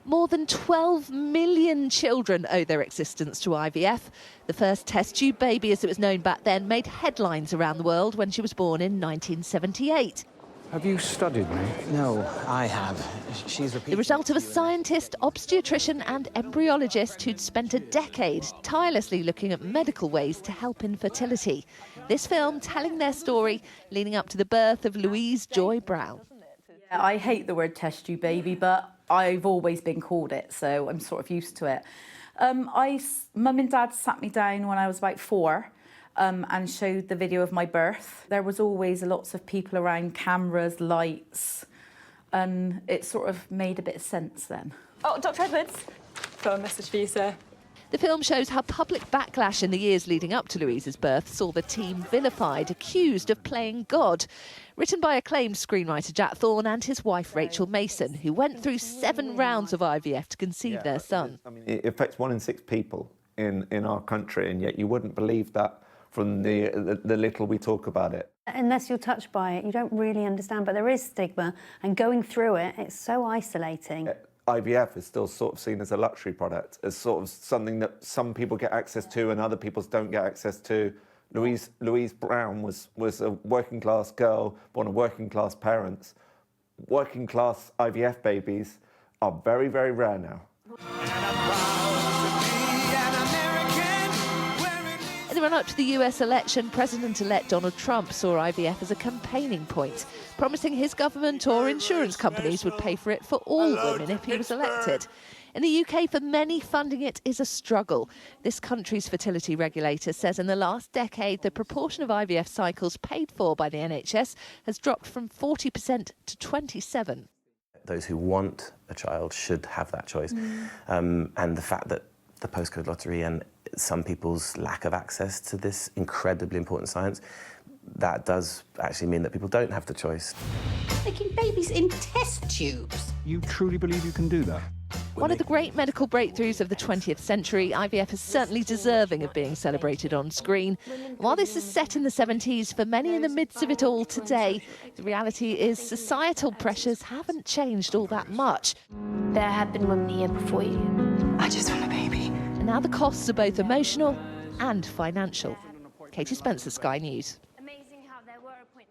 More than 12 million children owe their existence to IVF. The first test tube baby, as it was known back then, made headlines around the world when she was born in 1978. Have you studied me? No, I have. She's repeated. The result of a scientist, obstetrician and embryologist who'd spent a decade tirelessly looking at medical ways to help infertility. This film telling their story leading up to the birth of Louise Joy Brown. Yeah, I hate the word test tube baby, but I've always been called it, so I'm sort of used to it. Mum and Dad sat me down when I was about 4 and showed the video of my birth. There was always lots of people around, cameras, lights, and it sort of made a bit of sense then. Oh, Dr. Edwards, got a message for you, sir. The film shows how public backlash in the years leading up to Louise's birth saw the team vilified, accused of playing God. Written by acclaimed screenwriter Jack Thorne and his wife Rachel Mason, who went through 7 rounds of IVF to conceive their son. I mean, it affects 1 in 6 people in our country, and yet you wouldn't believe that from the little we talk about it. Unless you're touched by it, you don't really understand, but there is stigma, and going through it, it's so isolating. IVF is still sort of seen as a luxury product, as sort of something that some people get access to and other people don't get access to. Louise Brown was a working class girl, born of working class parents. Working class IVF babies are very, very rare now. In the run-up to the US election, President-elect Donald Trump saw IVF as a campaigning point, promising his government or insurance companies would pay for it for all women if he was elected. In the UK, for many, funding it is a struggle. This country's fertility regulator says in the last decade, the proportion of IVF cycles paid for by the NHS has dropped from 40% to 27%. Those who want a child should have that choice. And the fact that the postcode lottery and some people's lack of access to this incredibly important science, that does actually mean that people don't have the choice. Making babies in test tubes. You truly believe you can do that? One of the great medical breakthroughs of the 20th century, IVF is certainly deserving of being celebrated on screen. While this is set in the 70s, for many in the midst of it all today, the reality is societal pressures haven't changed all that much. There have been women here before you. I just want a baby. And now the costs are both emotional and financial. Katie Spencer, Sky News.